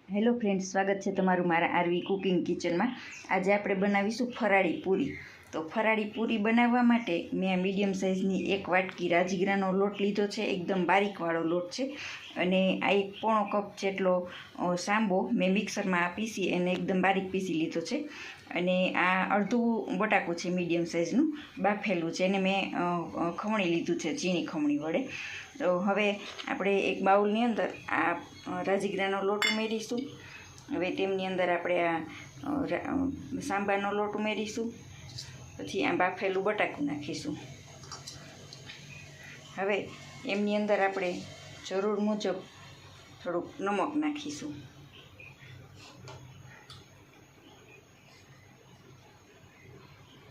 Hello friends, સ્વાગત છે તમારું મારા આરવી કુકિંગ કિચનમાં। આજે આપણે બનાવીશું ફરાળી પૂરી। તો ફરાળી પૂરી બનાવવા માટે મેં મીડિયમ સાઇઝની 1 વાટકી રાજગરાનો લોટ લીધો છે। એકદમ બારીકવાળો લોટ છે અને આ 1 કપ જેટલો સાંબો મેં મિક્સરમાં પીસી અને એકદમ બારીક પીસી લીધો છે। અને આ અડધું બટાકું છે મીડિયમ સાઇઝનું, બાફેલું છે, એને મેં ખમણી લીધું છે ઝીણી ખમણી વડે। તો હવે આપણે એક બાઉલની અંદર આ રાજગરાનો લોટ ઉમેરીશું। હવે તેમની અંદર આપણે આ સાંબાનો લોટ ઉમેરીશું, પછી આ બાફેલું બટાકું નાખીશું। હવે એમની અંદર આપણે જરૂર મુજબ થોડુંક નમક નાખીશું,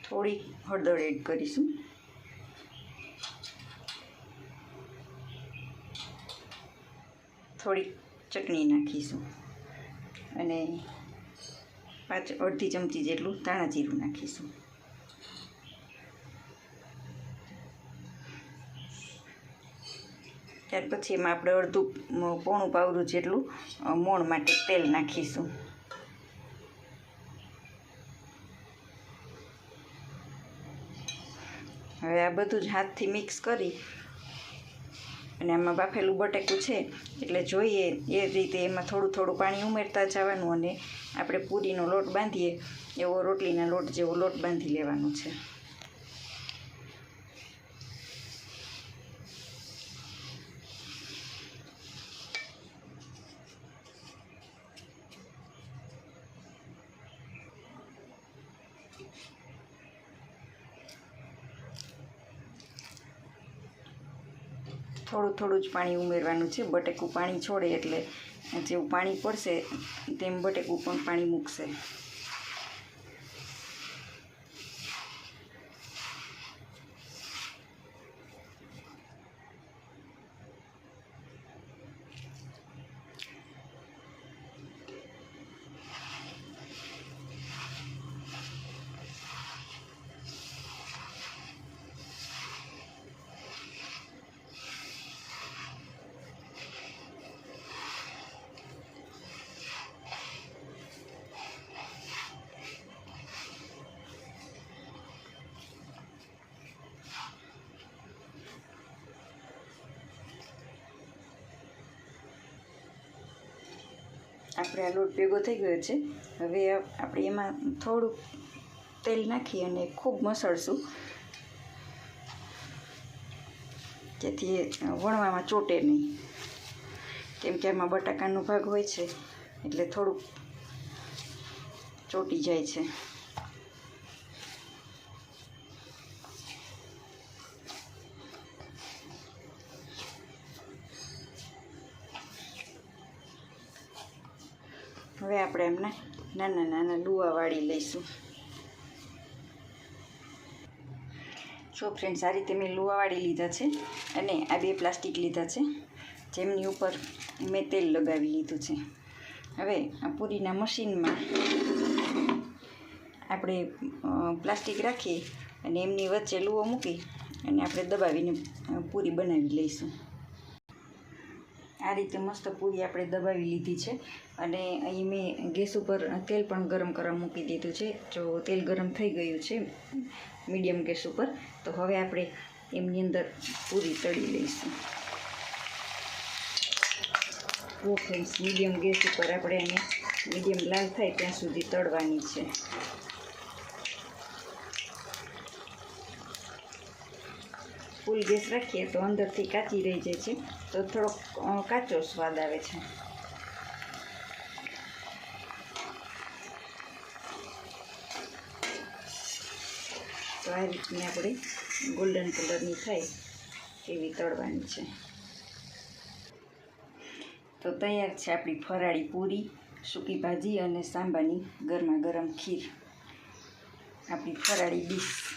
થોડીક હળદર એડ કરીશું, થોડીક ચટણી નાખીશું અને અડધી ચમચી જેટલું ધાણા જીરું નાખીશું। ત્યાર પછી એમાં આપણે પોણું પાવરું જેટલું મોણ માટે તેલ નાખીશું। હવે આ બધું જ હાથથી મિક્સ કરી અને આમાં બાફેલું બટેકું છે એટલે જોઈએ એ રીતે એમાં થોડું થોડું પાણી ઉમેરતા જવાનું અને આપણે પૂરીનો લોટ બાંધીએ એવો રોટલીના લોટ જેવો લોટ બાંધી લેવાનો છે। થોડું થોડું જ પાણી ઉમેરવાનું છે। બટેકું પાણી છોડે એટલે જેવું પાણી પડશે તેમ બટેકું પણ પાણી મૂકશે। આપણે આ લોટ ભેગો થઈ ગયો છે। હવે આપણે એમાં થોડુંક તેલ નાખી અને ખૂબ મસળશું, જેથી વણવામાં ચોટે નહીં, કેમ કે એમાં બટાકાનો ભાગ હોય છે એટલે થોડુંક ચોટી જાય છે। હવે આપણે એમને નાના નાના લુવા વાળી લઈશું। જો ફ્રેન્ડ્સ, આ રીતે મેં લુવા વાળી લીધા છે અને આ 2 પ્લાસ્ટિક લીધા છે જેમની ઉપર મેં તેલ લગાવી લીધું છે। હવે આ પૂરીના મશીનમાં આપણે પ્લાસ્ટિક રાખી અને એમની વચ્ચે લુવો મૂકી અને આપણે દબાવીને પૂરી બનાવી લઈશું। આ રીતે મસ્ત પૂરી આપણે દબાવી લીધી છે અને અહીં મેં ગેસ ઉપર તેલ પણ ગરમ કરવા મૂકી દીધું છે। જો તેલ ગરમ થઈ ગયું છે મીડિયમ ગેસ ઉપર, તો હવે આપણે એમની અંદર પૂરી તળી લઈશું। તો ફ્રેન્ડ્સ, મીડિયમ ગેસ ઉપર આપણે એને મીડિયમ લાલ થાય ત્યાં સુધી તળવાની છે। ફૂલ ગેસ રાખીએ તો અંદરથી કાચી રહી જાય છે, તો થોડોક કાચો સ્વાદ આવે છે। તો આ રીતની આપણે ગોલ્ડન કલરની થાય એવી તળવાની છે। તો તૈયાર છે આપણી ફરાળી પૂરી, સૂકી ભાજી અને સાંબાની ગરમા ગરમ ખીર, આપણી ફરાળી ડીશ।